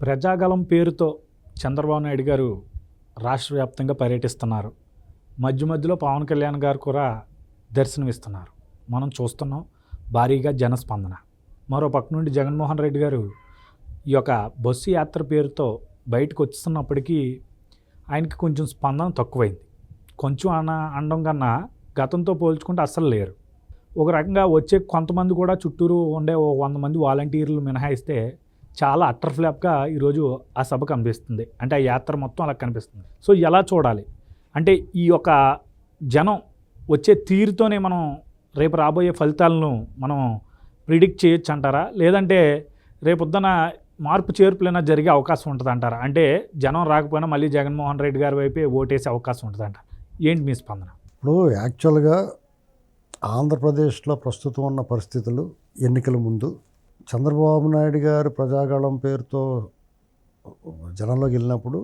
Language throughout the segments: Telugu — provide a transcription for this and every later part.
ప్రజాగళం పేరుతో చంద్రబాబు నాయుడు గారు రాష్ట్ర వ్యాప్తంగా పర్యటిస్తున్నారు. మధ్య మధ్యలో పవన్ కళ్యాణ్ గారు కూడా దర్శనమిస్తున్నారు. మనం చూస్తున్నాం భారీగా జనస్పందన. మరో పక్క నుండి జగన్మోహన్ రెడ్డి గారు ఈ యొక్క బస్సు యాత్ర పేరుతో బయటకు వస్తున్నప్పటికీ ఆయనకి కొంచెం స్పందన తక్కువైంది. కొంచెం అనడం కన్నా గతంతో పోల్చుకుంటే అస్సలు లేరు. ఒక రకంగా వచ్చే కొంతమంది కూడా చుట్టూరు ఉండే 100 మంది వాలంటీర్లు మినహాయిస్తే చాలా అట్టర్ ఫ్లాప్గా ఈరోజు ఆ సభ కనిపిస్తుంది. అంటే ఆ యాత్ర మొత్తం అలా కనిపిస్తుంది. సో ఎలా చూడాలి అంటే ఈ యొక్క జనం వచ్చే తీరుతోనే మనం రేపు రాబోయే ఫలితాలను మనం ప్రిడిక్ట్ చేయొచ్చు అంటారా, లేదంటే రేపొద్దున మార్పు చేర్పులైనా జరిగే అవకాశం ఉంటుంది అంటారా? అంటే జనం రాకపోయినా మళ్ళీ జగన్మోహన్ రెడ్డి గారి వైపే ఓటేసే అవకాశం ఉంటుంది అంటారు. ఏంటి మీ స్పందన? ఇప్పుడు యాక్చువల్గా ఆంధ్రప్రదేశ్లో ప్రస్తుతం ఉన్న పరిస్థితులు ఎన్నికల ముందు చంద్రబాబు నాయుడు గారు ప్రజాగళం పేరుతో జనంలోకి వెళ్ళినప్పుడు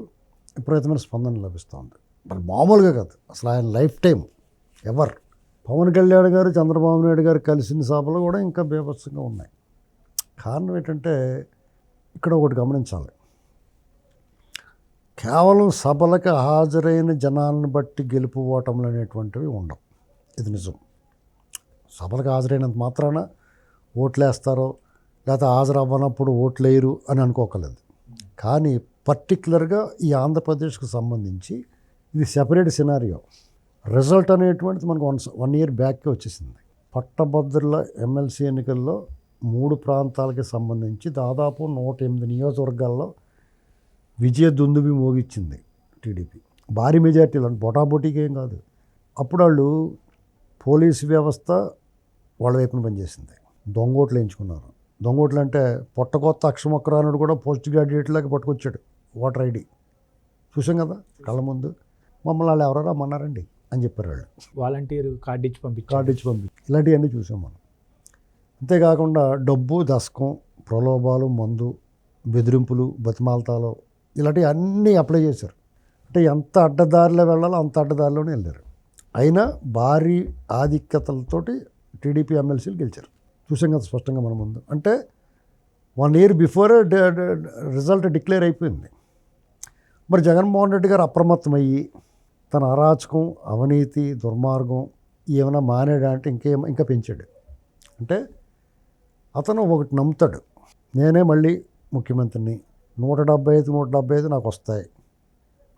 విపరీతమైన స్పందన లభిస్తుంది. మరి మామూలుగా కాదు, అసలు ఆయన life time ever. Pawan Kalyan garu Chandrababu Naidu గారు కలిసిన సభలు కూడా ఇంకా బీభత్సంగా ఉన్నాయి. కారణం ఏంటంటే ఇక్కడ ఒకటి గమనించాలి. కేవలం సభలకు హాజరైన జనాలను బట్టి గెలుపు ఓటములు అనేటువంటివి ఉండవు. ఇది నిజం. సభలకు హాజరైనంత మాత్రాన ఓట్లేస్తారో లేకపోతే హాజరు అవ్వనప్పుడు ఓట్లేయరు అని అనుకోకలేదు. కానీ పర్టికులర్గా ఈ ఆంధ్రప్రదేశ్కు సంబంధించి ఇది సెపరేట్ సినారియో. రిజల్ట్ అనేటువంటిది మనకు 1 year బ్యాక్కే వచ్చేసింది. పట్టభద్రుల ఎమ్మెల్సీ ఎన్నికల్లో 3 ప్రాంతాలకి సంబంధించి దాదాపు 108 నియోజకవర్గాల్లో విజయ దుందుబి మోగిచ్చింది టీడీపీ. భారీ మెజార్టీలు అంటే బొటాబొటీకి ఏం కాదు. అప్పుడు వాళ్ళు పోలీసు వ్యవస్థ వాళ్ళ వైపున పనిచేసింది. దొంగోట్లు వేయించుకున్నారు. దొంగోట్లు అంటే పొట్టకొత్త అక్షమొక్కరానుడు కూడా పోస్ట్ గ్రాడ్యుయేట్లాగా పట్టుకొచ్చాడు ఓటర్ ఐడి. చూసాం కదా కళ్ళ ముందు. మమ్మల్ని వాళ్ళు ఎవరో రమ్మన్నారండి అని చెప్పారు వాళ్ళు. వాలంటీర్ కార్డు ఇచ్చి పంపి ఇలాంటివన్నీ చూసాం మనం. అంతేకాకుండా డబ్బు, దశకం, ప్రలోభాలు, మందు, బెదిరింపులు, బతిమాలతాలు ఇలాంటివి అన్నీ అప్లై చేశారు. అంటే ఎంత అడ్డదారిలో వెళ్ళాలో అంత అడ్డదారిలోనే వెళ్ళారు. అయినా భారీ ఆధిక్యతలతోటి టీడీపీ ఎమ్మెల్సీలు గెలిచారు. చూసాం కదా స్పష్టంగా మన ముందు. అంటే 1 year బిఫోరే రిజల్ట్ డిక్లేర్ అయిపోయింది. మరి జగన్మోహన్ రెడ్డి గారు అప్రమత్తమయ్యి తన అరాచకం, అవినీతి, దుర్మార్గం ఏమైనా మానేడా అంటే ఇంకా పెంచాడు. అంటే అతను ఒకటి నమ్ముతాడు, నేనే మళ్ళీ ముఖ్యమంత్రిని, 175 నాకు వస్తాయి,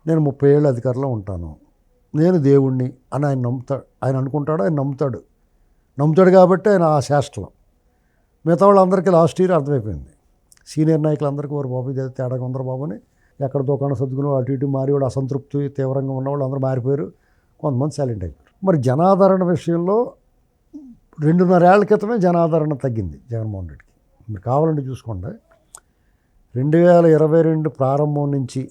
నేను 30 ఏళ్ళు అధికారంలో ఉంటాను, నేను దేవుణ్ణి అని ఆయన నమ్ముతాడు. ఆయన అనుకుంటాడు, ఆయన నమ్ముతాడు కాబట్టి ఆయన ఆ శాస్త్రం. మిగతా వాళ్ళందరికీ లాస్ట్ ఇయర్ అర్థమైపోయింది. సీనియర్ నాయకులందరికీ వారు బాబు ఇదే తేడాగా ఉందరు బాబుని, ఎక్కడ దుకాణం సర్దుకుని అటు ఇటు మారి వాడు అసంతృప్తి తీవ్రంగా ఉన్నవాళ్ళు అందరూ మారిపోయారు. కొంతమంది సైలెంట్ అయిపోయారు. మరి జనాదరణ విషయంలో 2.5 ఏళ్ల క్రితమే జనాదరణ తగ్గింది జగన్మోహన్ రెడ్డికి. మీరు కావాలంటే చూసుకోండి, 2022 ప్రారంభం నుంచి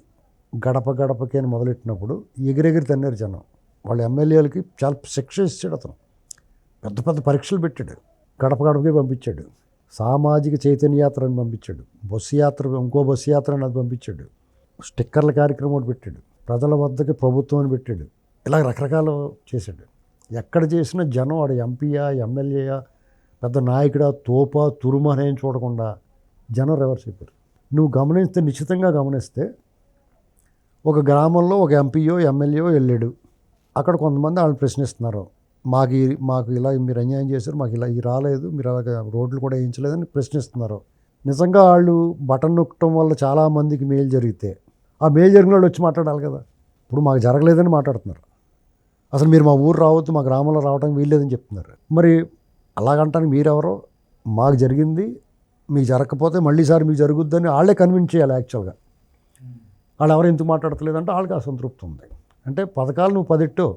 గడప గడపకి అని మొదలెట్టినప్పుడు ఎగిరెగిరి తన్నారు జనం. వాళ్ళ ఎమ్మెల్యేలకి చాలా శిక్ష ఇచ్చాడు అతను. పెద్ద పెద్ద పరీక్షలు పెట్టాడు. గడప గడపకి పంపించాడు. సామాజిక చైతన్య యాత్ర అని పంపించాడు. ఇంకో బస్సు యాత్ర అని అది పంపించాడు. స్టిక్కర్ల కార్యక్రమం ఒకటి పెట్టాడు. ప్రజల వద్దకి ప్రభుత్వం అని పెట్టాడు. ఇలా రకరకాలు చేశాడు. ఎక్కడ చేసినా జనం వాడు ఎంపీయా, ఎమ్మెల్యేయా, పెద్ద నాయకుడా, తోపా, తురుమ అనేం చూడకుండా జనం రివర్స్ అయిపోయారు. నువ్వు గమనిస్తే, నిశ్చితంగా గమనిస్తే, ఒక గ్రామంలో ఒక ఎంపీయో ఎమ్మెల్యేయో వెళ్ళాడు. అక్కడ కొంతమంది వాళ్ళు ప్రశ్నిస్తున్నారు, మాకు ఇలా మీరు అన్యాయం చేశారు, మాకు ఇలా రాలేదు, మీరు అలాగ రోడ్లు కూడా వేయించలేదని ప్రశ్నిస్తున్నారు. నిజంగా వాళ్ళు బటన్ నొక్కటం వల్ల చాలామందికి మేలు జరిగితే ఆ మేలు జరిగిన వాళ్ళు వచ్చి మాట్లాడాలి కదా. ఇప్పుడు మాకు జరగలేదని మాట్లాడుతున్నారు. అసలు మీరు మా ఊరు రావద్దు, మా గ్రామంలో రావడానికి వీల్లేదని చెప్తున్నారు. మరి అలాగంటానికి మీరెవరో, మాకు జరిగింది మీకు జరగకపోతే మళ్ళీసారి మీకు జరుగుద్దని వాళ్ళే కన్విన్స్ చేయాలి. యాక్చువల్గా వాళ్ళు ఎవరు ఎందుకు మాట్లాడతలేదంటే వాళ్ళకి అసంతృప్తి ఉంది. అంటే పథకాలు నువ్వు 10 ఇట్టో,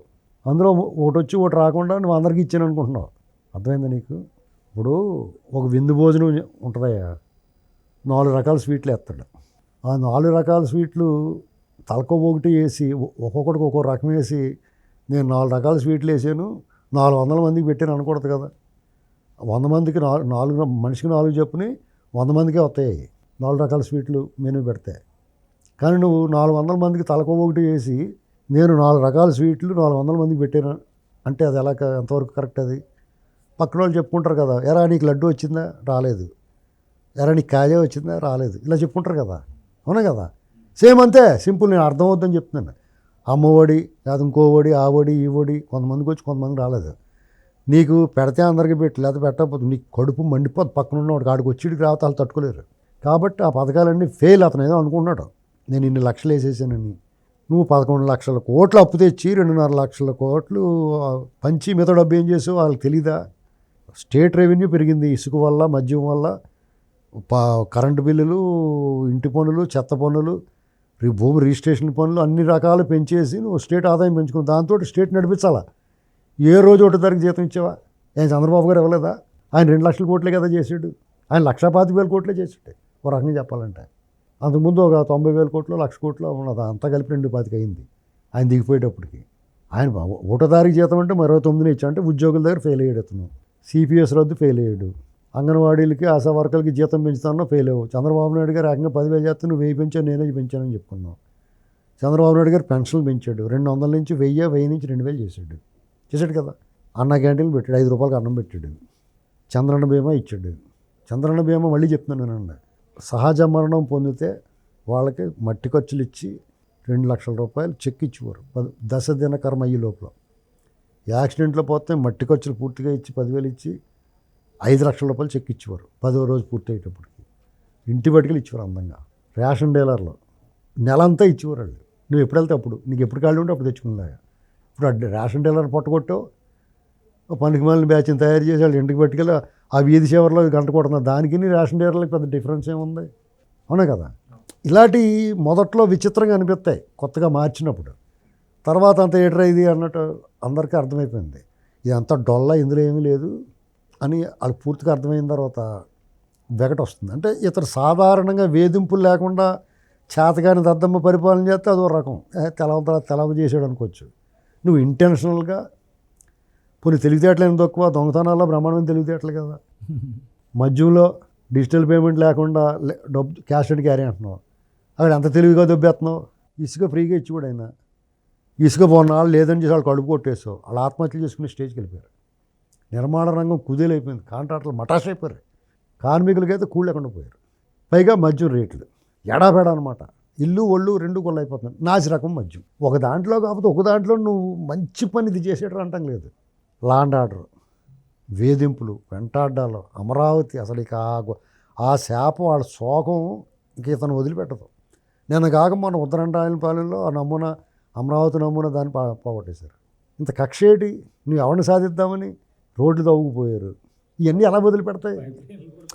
అందులో ఒకటి వచ్చి ఒకటి రాకుండా నువ్వు అందరికీ ఇచ్చాను అనుకుంటున్నావు. అర్థమైందా నీకు? ఇప్పుడు ఒక విందు భోజనం ఉంటుందయ్యా, 4 రకాల స్వీట్లు వేస్తాడు. ఆ 4 రకాల స్వీట్లు తలకో ఒకటి వేసి ఒక్కొక్కడికి ఒక్కో రకం వేసి, నేను 4 రకాల స్వీట్లు వేసాను 400 మందికి పెట్టాను అనకూడదు కదా. 100 మందికి 4 మనిషికి 4 చెప్పుని 100 మందికే వస్తాయి 4 రకాల స్వీట్లు మెనూ పెడితే. కానీ నువ్వు 400 మందికి తలకో ఒకటి వేసి నేను 4 రకాల స్వీట్లు 400 మందికి పెట్టాను అంటే అది ఎలా, ఎంతవరకు కరెక్ట్? అది పక్కన వాళ్ళు చెప్పుకుంటారు కదా, ఎరా నీకు లడ్డు వచ్చిందా, రాలేదు, ఎరా నీకు కాజా వచ్చిందా, రాలేదు, ఇలా చెప్పుకుంటారు కదా. అవునా కదా? సేమ్ అంతే సింపుల్. నేను అర్థం అవుతుందని చెప్తున్నాను. అమ్మఒడి లేదా ఇంకో ఒడి, ఆ ఒడి, ఈ ఒడి, కొంతమందికి వచ్చి కొంతమందికి రాలేదు. నీకు పెడితే అందరికీ పెట్టి లేకపోతే పెట్టకపోతే నీకు కడుపు మండిపోద్ది. పక్కన ఉన్నవాడు కాడికి వచ్చి రావత వాళ్ళు తట్టుకోలేరు. కాబట్టి ఆ పథకాలన్నీ ఫెయిల్. అతను ఏదో అనుకుంటున్నాడు నేను ఇన్ని లక్షలు వేసేసానని. నువ్వు 11 లక్షల కోట్లు అప్పు తెచ్చి 2.5 లక్షల కోట్లు పంచి మిగతా డబ్బు ఏం చేసావు వాళ్ళకి తెలీదా? స్టేట్ రెవెన్యూ పెరిగింది ఇసుక వల్ల, మద్యం వల్ల, కరెంటు బిల్లులు, ఇంటి పన్నులు, చెత్త పన్నులు, భూమి రిజిస్ట్రేషన్ పన్నులు అన్ని రకాలు పెంచేసి నువ్వు స్టేట్ ఆదాయం పెంచుకుని దాంతో స్టేట్ నడిపించాలా. ఏ రోజు 1 తారీఖు జీతం ఇచ్చావా? ఆయన చంద్రబాబు గారు ఇవ్వలేదా? ఆయన 2 లక్షల కోట్లే కదా చేసాడు. ఆయన 1,25,000 కోట్లే చేసాడు ఒక రకంగా చెప్పాలంటే. అంతకుముందు ఒక 90,000 కోట్లు, 1,00,000 కోట్లు ఉన్నది. అంతా కలిపి 2,25 అయింది ఆయన దిగిపోయేటప్పటికి. ఆయన 1 తారీఖు జీతం అంటే 29నే ఇచ్చా అంటే ఉద్యోగుల దగ్గర ఫెయిల్ అయ్యాడు అతను. సిపిఎస్ రద్దు ఫెయిల్ అయ్యాడు. అంగన్వాడీలకి, ఆశా వర్కర్లకి జీతం పెంచుతానో ఫెయిల్ అవ్వవు. చంద్రబాబు నాయుడు గారు ఏకంగా 10,000 చేస్తే నువ్వు 1000 పెంచావు, నేనే పెంచానని చెప్పుకున్నావు. చంద్రబాబు నాయుడు గారు పెన్షన్లు పెంచాడు. 200 నుంచి 1000, 1000 నుంచి 2000 చేశాడు కదా. అన్న క్యాంటీన్లు పెట్టాడు, 5 రూపాయలకి అన్నం పెట్టాడు. చంద్రన్న బీమా ఇచ్చాడు. చంద్రన్న బీమా మళ్ళీ చెప్తున్నాను నేనండి, సహజ మరణం పొందితే వాళ్ళకి మట్టి ఖర్చులు ఇచ్చి 2 లక్షల రూపాయలు చెక్ ఇచ్చేవారు 10 దిన కర్మ అయ్యే లోపల. యాక్సిడెంట్లో పోతే మట్టి ఖర్చులు పూర్తిగా ఇచ్చి 10,000 ఇచ్చి 5 లక్షల రూపాయలు చెక్ ఇచ్చేవారు 10వ రోజు పూర్తి అయ్యేటప్పటికి. ఇంటి బటికలు ఇచ్చేవారు అందంగా. రేషన్ డీలర్లో నెలంతా ఇచ్చేవారు వాళ్ళు. నువ్వు ఎప్పుడు వెళ్తే అప్పుడు, నీకు ఎప్పుడు ఖాళీ ఉంటే అప్పుడు తెచ్చుకునేలాగా. ఇప్పుడు రేషన్ డీలర్ పట్టుకొట్టో పనికి మళ్ళీ బ్యాచ్ని తయారు చేసి వాళ్ళు ఇంటికి పట్టుకెళ్ళి ఆ వీధి చివరిలో గంట కొడుతున్నారు. దానికి రేషన్ డీలర్లకు పెద్ద డిఫరెన్స్ ఏముంది? అవునా కదా? ఇలాంటి మొదట్లో విచిత్రంగా అనిపిస్తాయి కొత్తగా మార్చినప్పుడు. తర్వాత అంత ఏట్రా ఇది అన్నట్టు అందరికీ అర్థమైపోయింది. ఇదంతా డొల్ల, ఇందులో ఏమీ లేదు అని వాళ్ళకి పూర్తిగా అర్థమైన తర్వాత వెగట వస్తుంది. అంటే ఇతను సాధారణంగా వేధింపులు లేకుండా చేతగాని దద్దమ్మ పరిపాలన చేస్తే అదో రకం తెలవ చేసాడు అనుకోవచ్చు. నువ్వు ఇంటెన్షనల్గా కొన్ని తెలివితేటలేని తక్కువ, దొంగతనాల్లో బ్రహ్మాండమైన తెలివితేటలు కదా. మధ్యలో డిజిటల్ పేమెంట్ లేకుండా డబ్బు క్యాష్ అండ్ క్యారీ అంటున్నావు. అక్కడ ఎంత తెలివిగా దొబ్బేస్తున్నావు. ఇసుక ఫ్రీగా ఇచ్చి కూడా అయినా ఇసుక పోన్నాళ్ళు లేదని చేసి వాళ్ళు కడుపు కొట్టేసావు. వాళ్ళు ఆత్మహత్యలు చేసుకునే స్టేజ్కి వెళ్ళిపోయారు. నిర్మాణ రంగం కుదేలైపోయింది. కాంట్రాక్టర్లు మటాష్ అయిపోయారు. కార్మికులకైతే కూళ్ళు లేకుండా పోయారు. పైగా మద్యం రేట్లు ఎడాబేడా అనమాట. ఇల్లు ఒళ్ళు 2 కొల్ల అయిపోతుంది. నాసి రకం మద్యం. ఒక దాంట్లో కాకపోతే ఒక దాంట్లో నువ్వు మంచి పని ఇది చేసేటం అంటాం లేదు. లాండ్ ఆర్డర్, వేధింపులు, వెంటాడ్డాలు, అమరావతి అసలు ఇక ఆ శాపం వాళ్ళ శోకం ఇంక ఇతను వదిలిపెట్టదు. నేను కాక మొన్న ఉత్తరాంధ్రాయలపాలెంలో ఆ నమూనా, అమరావతి నమూనా దాన్ని పోగొట్టేశారు. ఇంత కక్ష ఏంటి? నువ్వు ఎవరిని సాధిద్దామని రోడ్లు తవ్వుకుపోయారు. ఇవన్నీ ఎలా వదిలిపెడతాయి?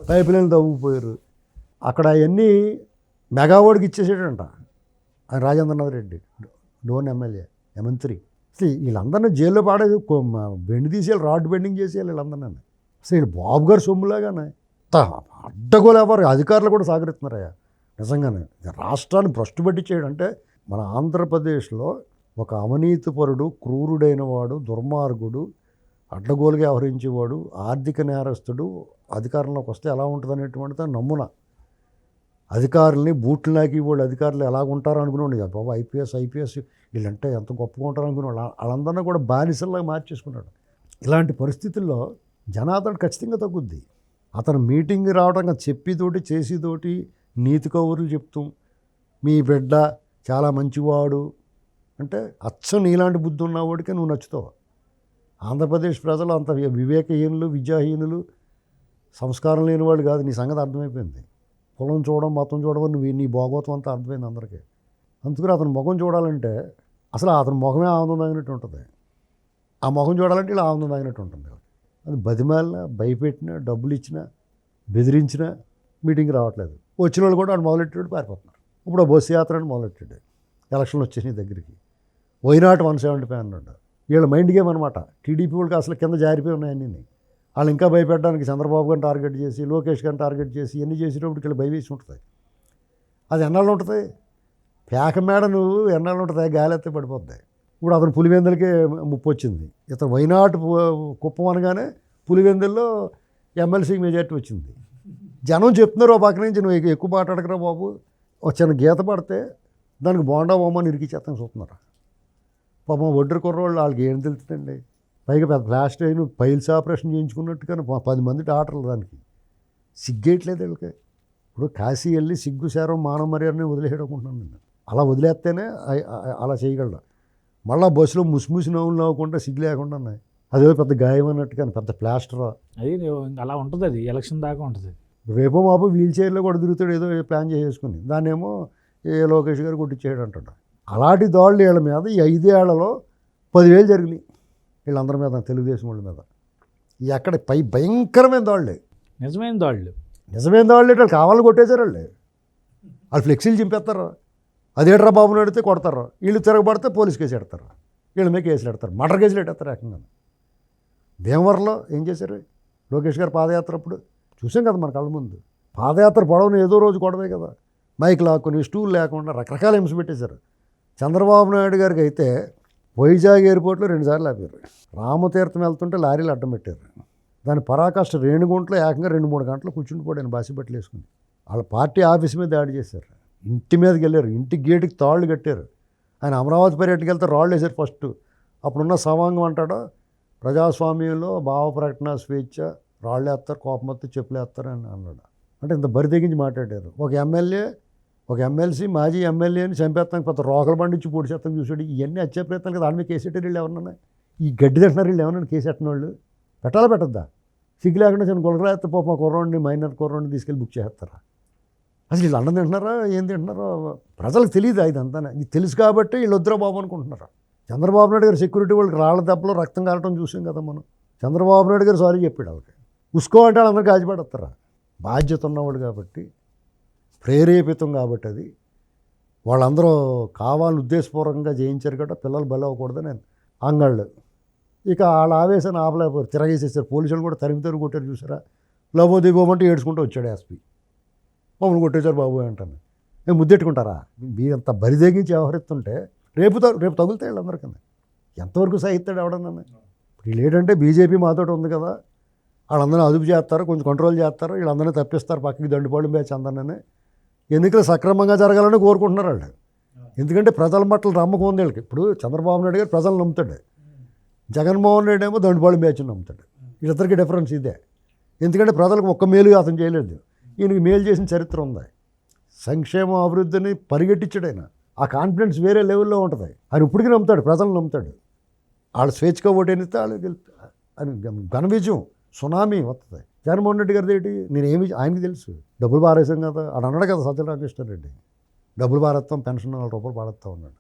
పైప్ లైన్లు తవ్వుకుపోయారు. అక్కడ అవన్నీ మెగావాడికి ఇచ్చేసాడంట ఆయన రాజేంద్రనాథ్ రెడ్డి, డోన్ ఎమ్మెల్యే, మంత్రి. అసలు వీళ్ళందరినీ జైల్లో పాడేది, బెండ్ తీసేయాలి, రాడ్ బెండింగ్ చేసేయాలి వీళ్ళందరినీ. అసలు వీళ్ళు బాబు గారు సొమ్ములాగానే అడ్డగోలు ఎవరు అధికారులు కూడా సహకరిస్తున్నారయ్యా నిజంగానే. రాష్ట్రాన్ని భ్రష్టు పట్టించేయడం అంటే మన ఆంధ్రప్రదేశ్లో ఒక అవినీతిపరుడు, క్రూరుడైన వాడు, దుర్మార్గుడు, అడ్డగోలుగా వ్యవహరించేవాడు, ఆర్థిక నేరస్తుడు అధికారంలోకి వస్తే ఎలా ఉంటుంది అనేటువంటిది నమ్మున. అధికారులని బూట్లు నాకి వాళ్ళు అధికారులు ఎలా ఉంటారో అనుకునేవాడు. బాబు ఐపీఎస్ వీళ్ళంటే ఎంత గొప్పగా ఉంటారో అనుకునేవాడు. వాళ్ళందరినీ కూడా బానిసల్లాగా మార్చేసుకున్నాడు. ఇలాంటి పరిస్థితుల్లో జనాదరణ ఖచ్చితంగా తగ్గుద్ది. అతను మీటింగ్ రావడంగా చెప్పితోటి చేసితోటి నీతి కౌరులు చెప్తూ మీ బిడ్డ చాలా మంచివాడు అంటే అచ్చం నీలాంటి బుద్ధి ఉన్నవాడికే నువ్వు నచ్చుతావు. ఆంధ్రప్రదేశ్ ప్రజలు అంత వివేకహీనులు, విద్యాహీనులు, సంస్కారం లేని వాళ్ళు కాదు. నీ సంగతి అర్థమైపోయింది. కులం చూడడం, మతం చూడడం, నువ్వు నీ భోగవతం అంతా అర్థమైంది అందరికీ. అందుకని అతని ముఖం చూడాలంటే అసలు అతని ముఖమే ఆనందం తాగినట్టు ఉంటుంది. ఆ ముఖం చూడాలంటే ఇలా ఆనందం తాగినట్టు ఉంటుంది. అది బతిమాలినా, భయపెట్టినా, డబ్బులు ఇచ్చినా, బెదిరించినా మీటింగ్ రావట్లేదు. వచ్చిన వాళ్ళు కూడా వాడు మొదలెట్టాడు పారిపోతున్నారు. ఇప్పుడు బస్సు యాత్ర అని మొదలెట్టాడు. ఎలక్షన్లు వచ్చేసినాయి దగ్గరికి. వైనాట్ 175 అన్నాడు. వీళ్ళ మైండ్ గేమ్ అనమాట. టీడీపీ వాళ్ళకి అసలు కింద జారిపోయి ఉన్నాయి అన్నీ. వాళ్ళు ఇంకా భయపెట్టడానికి చంద్రబాబు గారిని టార్గెట్ చేసి, లోకేష్ గారిని టార్గెట్ చేసి ఇవన్నీ చేసేటప్పటికి వీళ్ళు భయవేసి ఉంటుంది. అది ఎన్నాళ్ళు ఉంటుంది? పేక మేడ నువ్వు ఎన్నాళ్ళు ఉంటుంది? గాలి ఎత్తే పడిపోద్ది. ఇప్పుడు అతను పులివెందులకే ముప్పు వచ్చింది. ఇతను వైనాట్ కుప్పం అనగానే పులివెందుల్లో ఎమ్మెల్సీకి మెజార్టీ వచ్చింది. జనం చెప్తున్నారు పక్క నుంచి, నువ్వు ఎక్కువ మాట్లాడకరా బాబు, ఒక చిన్న గీత పడితే దానికి బోండా బొమ్మని ఇరికిచ్చేస్తాను చూస్తున్నారు. పాపం ఒడ్డు కుర్రోళ్ళు వాళ్ళకి ఏం తెలుస్తుందండి. పైగా పెద్ద ఫ్లాష్ అయిన పైల్స్ ఆపరేషన్ చేయించుకున్నట్టుగా 10 మంది డాక్టర్లు దానికి సిగ్గేయట్లేదు వీళ్ళకి. ఇప్పుడు కాశీ వెళ్ళి సిగ్గుశారం మానవ మర్యాదని వదిలేయడుకుంటున్నాను నేను. అలా వదిలేస్తేనే అలా చేయగలడు. మళ్ళీ బస్సులో ముసిముసి నవ్వులు నవ్వకుండా సిగ్గు లేకుండా ఉన్నాయి. అదే పెద్ద గాయం అన్నట్టు కానీ పెద్ద ప్లాస్టర్. అది అలా ఉంటుంది, అది ఎలక్షన్ దాకా ఉంటుంది. రేపో మాపో వీల్ చైర్లో కూడా తిరుగుతాడు, ఏదో ప్లాన్ చేసుకుని. దాన్నేమో ఏ లోకేష్ గారు కొట్టించేయడు అంటాడు. అలాంటి దాడులు వీళ్ళ మీద ఈ 5 ఏళ్లలో 10,000 జరిగినాయి వీళ్ళందరి మీద, తెలుగుదేశం వాళ్ళ మీద. ఎక్కడ భయంకరమైన దాడులే, నిజమైన దాళ్ళు. నిజమైన దాడులు వాళ్ళు కావాలని కొట్టేశారు. వాళ్ళు ఫ్లెక్సీలు చింపేస్తారు. అదేట్రా బాబుని అడిగితే కొడతారు. వీళ్ళు తిరగబడితే పోలీస్ కేసు పెడతారు, వీళ్ళ మీద కేసులు పెడతారు, మర్డర్ కేసులు పెట్టేస్తారు ఏకంగా. భీమవరంలో ఏం చేశారు లోకేష్ గారు పాదయాత్ర అప్పుడు చూసాం కదా మన కళ్ళ ముందు. పాదయాత్ర పొడవును ఏదో రోజు కొడవే కదా, మైక్ లాక్కుని స్టూల్ లేకుండా రకరకాల హింస పెట్టేశారు. చంద్రబాబు నాయుడు గారికి అయితే వైజాగ్ ఎయిర్పోర్ట్లో 2 సార్లు ఆపారు. రామతీర్థం వెళ్తుంటే లారీలు అడ్డం పెట్టారు. దాని పరాకాష్ట రేణిగుంటలో ఏకంగా 2-3 గంటలు కూర్చుండిపోయాను బాసిబట్టలు వేసుకుని. వాళ్ళ పార్టీ ఆఫీస్ మీద దాడి చేశారు, ఇంటి మీదకి వెళ్ళారు, ఇంటి గేటుకి తాళ్ళు కట్టారు. ఆయన అమరావతి పర్యటనకి వెళ్తే రాళ్ళు వేశారు ఫస్ట్. అప్పుడున్న సవాంగం అంటాడో ప్రజాస్వామ్యంలో భావ ప్రకటన స్వేచ్ఛ, రాళ్ళు వేస్తారు, కోపం వస్తే చెప్పులు వేస్తారు అని అన్నాడు. అంటే ఇంత బరి తెగించి మాట్లాడారు. ఒక ఎమ్మెల్యే, ఒక ఎమ్మెల్సీ, మాజీ ఎమ్మెల్యేని చంపేస్తానికి పెద్ద రోకలు బండించి పొడి చేస్తాను చూసాడు. ఇవన్నీ హత్యా ప్రయత్నాలు కదా. దాని మీద కేసు పెట్టారు వీళ్ళు ఎవరన్నా. ఈ గడ్డి తింటున్నారు వీళ్ళు ఏమన్నా కేసు పెట్టిన వాళ్ళు. పెట్టద్దా? సిగ్గు లేకుండా చిన్న గులకరాస్తే పాప మా కుర్రోడిని, మైనర్ కుర్రోడిని తీసుకెళ్ళి బుక్ చేస్తారా? అసలు వీళ్ళు అన్నం తింటున్నారా, ఏం తింటున్నారో ప్రజలకు తెలియదు. ఇదంతా ఇది తెలుసు కాబట్టి వీళ్ళు వద్దురా బాబు అనుకుంటున్నారు. చంద్రబాబు నాయుడు గారు సెక్యూరిటీ వాళ్ళకి రాళ్ళ దెబ్బలో రక్తం కారటం చూసాం కదా మనం. చంద్రబాబు నాయుడు గారు సారీ చెప్పాడు వాళ్ళకి. ఉసుకో అంటే వాళ్ళందరూ కాల్చిపడతారా? బాధ్యత ఉన్నవాడు కాబట్టి, ప్రేరేపితం కాబట్టి అది వాళ్ళందరూ కావాలని ఉద్దేశపూర్వకంగా చేయించారు కాబట్టి పిల్లలు బలవ్వకూడదని నేను అంగళ్ళు. ఇక వాళ్ళ ఆవేశాన్ని ఆపలేకపోయారు, తిరగేసేసారు. పోలీసులు కూడా తరిమి కొట్టారు చూసారా. లబో దిగోమంటే ఏడ్చుకుంటూ వచ్చాడు ఎస్పీ. మమ్మల్ని కొట్టేశారు బాబు అంటాను. మేము ముద్దెట్టుకుంటారా? మీరంత బరిదెగించి వ్యవహరిస్తుంటే రేపు తగులుతాయి వీళ్ళందరికీ. ఎంతవరకు సహిస్తాడు ఎవడన్నా? ఇప్పుడు ఏంటంటే బీజేపీ మాతో ఉంది కదా, వాళ్ళందరినీ అదుపు చేస్తారు, కొంచెం కంట్రోల్ చేస్తారు, వీళ్ళందరినీ తప్పిస్తారు పక్కకి, దండుపాళెం బ్యాచ్ అందరినీ. ఎన్నికలు సక్రమంగా జరగాలని కోరుకుంటున్నారు వాళ్ళు. ఎందుకంటే ప్రజల మట్ల నమ్మకం ఉంది వీళ్ళకి. ఇప్పుడు చంద్రబాబు నాయుడు గారు ప్రజలు నమ్ముతాడు, జగన్మోహన్ రెడ్డి ఏమో దండుపాళెం బ్యాచ్ని నమ్ముతాడు. వీళ్ళిద్దరికి డిఫరెన్స్ ఇదే. ఎందుకంటే ప్రజలకు ఒక్క మేలు అతను చేయలేదు, ఈయనకి మేలు చేసిన చరిత్ర ఉంది. సంక్షేమ అభివృద్ధిని పరిగెట్టించాడు ఆయన. ఆ కాన్ఫిడెన్స్ వేరే లెవెల్లో ఉంటుంది. ఆయన ఇప్పటికీ నమ్ముతాడు, ప్రజలు నమ్ముతాడు. వాళ్ళు స్వేచ్ఛగా ఓటేనిస్తే వాళ్ళు అని ఘన విజయం సునామీ వస్తుంది. జగన్మోహన్ రెడ్డి గారిది ఏంటి, నేనేమి ఆయనకి తెలుసు, డబ్బులు పారేసాం కదా అని అన్నాడు కదా సజ్జల రామకృష్ణారెడ్డి. డబ్బులు పారేస్తాం, పెన్షన్ 4 రూపాయలు పారేస్తాం అన్నాడు.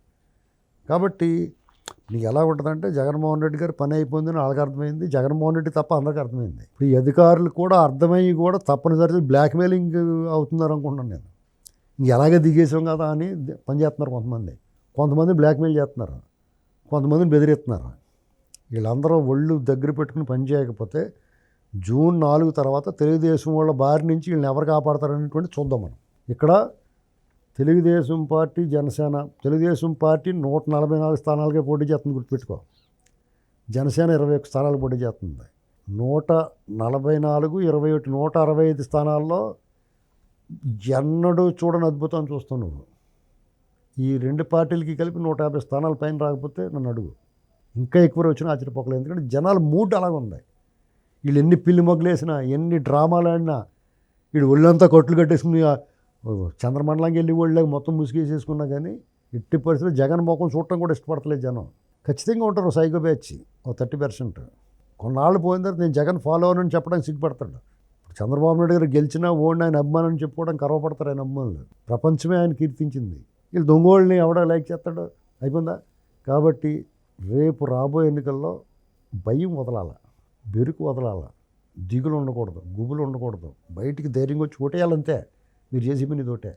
కాబట్టి నీకు ఎలా ఉంటుందంటే జగన్మోహన్ రెడ్డి గారు పని అయిపోయిందని వాళ్ళకి అర్థమైంది, జగన్మోహన్ రెడ్డి తప్ప అందరికీ అర్థమైంది. ఇప్పుడు ఈ అధికారులు కూడా అర్థమయ్యి కూడా తప్పనిసరిగా బ్లాక్మెయిలింగ్ అవుతున్నారు అనుకుంటున్నాను నేను. ఎలాగే దిగేసాం కదా అని పనిచేస్తున్నారు కొంతమంది బ్లాక్మెయిల్ చేస్తున్నారు, కొంతమందిని బెదిరిస్తున్నారు. వీళ్ళందరూ ఒళ్ళు దగ్గర పెట్టుకుని పని చేయకపోతే జూన్ 4 తర్వాత తెలుగుదేశం వాళ్ళ బారి నుంచి వీళ్ళని ఎవరు కాపాడతారనేటువంటి చూద్దాం మనం. ఇక్కడ తెలుగుదేశం పార్టీ, జనసేన, తెలుగుదేశం పార్టీ 144 స్థానాలకే పోటీ చేస్తుంది, గుర్తుపెట్టుకో. జనసేన 21 స్థానాలు పోటీ చేస్తుంది. 144, 21, 165 స్థానాల్లో ఎన్నడూ చూడని అద్భుతం చూస్తావు నువ్వు. ఈ 2 పార్టీలకి కలిపి 150 స్థానాల పైన రాకపోతే నన్ను అడుగు. ఇంకా ఎక్కువ వచ్చినా ఆశ్చర్యపోకలేదు. ఎందుకంటే జనాల మూడ్ అలాగ ఉంది. వీళ్ళు ఎన్ని పిల్లి మొగ్గలేసినా, ఎన్ని డ్రామాలు ఆడినా, వీడు ఒళ్ళంతా కొట్లు కట్టేసుకుని చంద్రమండలంకి వెళ్ళి ఒళ్ళకి మొత్తం ముసుగేసేసుకున్నా కానీ ఎట్టి పరిస్థితుల్లో జగన్ ముఖం చూడటం కూడా ఇష్టపడతలేదు జనం. ఖచ్చితంగా ఉంటారు సైకో బ్యాచ్ 30%. కొన్నాళ్ళు పోయిన తర్వాత నేను జగన్ ఫాలో అవ్వనని చెప్పడానికి సిగ్గుపడతాడు. చంద్రబాబు నాయుడు గారు గెలిచినా ఓడిన ఆయన అభిమానం చెప్పుకోవడం గర్వపడతారు ఆయన అభిమానులు. ప్రపంచమే ఆయన కీర్తించింది. వీళ్ళు దొంగోళ్ళని ఎవడో లైక్ చేస్తాడో అయిపోయిందా. కాబట్టి రేపు రాబోయే ఎన్నికల్లో భయం వదలాల, బెరుకు వదలాల, దిగులు ఉండకూడదు, గుబులు ఉండకూడదు. బయటికి ధైర్యంగా వచ్చి ఓటేయాలంతే. మీరు చేసి పని తోటే.